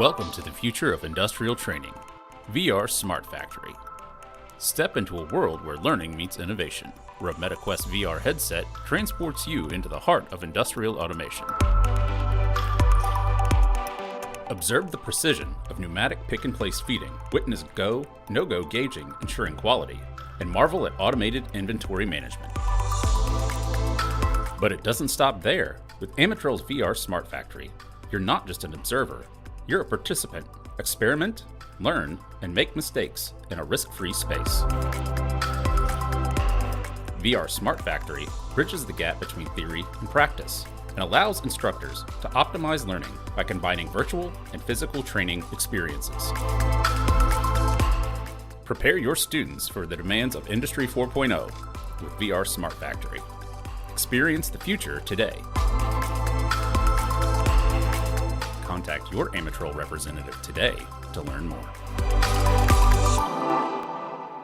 Welcome to the future of industrial training, VR Smart Factory. Step into a world where learning meets innovation, where a MetaQuest VR headset transports you into the heart of industrial automation. Observe the precision of pneumatic pick-and-place feeding, witness go, no-go gauging ensuring quality, and marvel at automated inventory management. But it doesn't stop there. With Amatrol's VR Smart Factory, you're not just an observer, you're a participant. Experiment, learn, and make mistakes in a risk-free space. VR Smart Factory bridges the gap between theory and practice and allows instructors to optimize learning by combining virtual and physical training experiences. Prepare your students for the demands of Industry 4.0 with VR Smart Factory. Experience the future today. Contact your Amatrol representative today to learn more.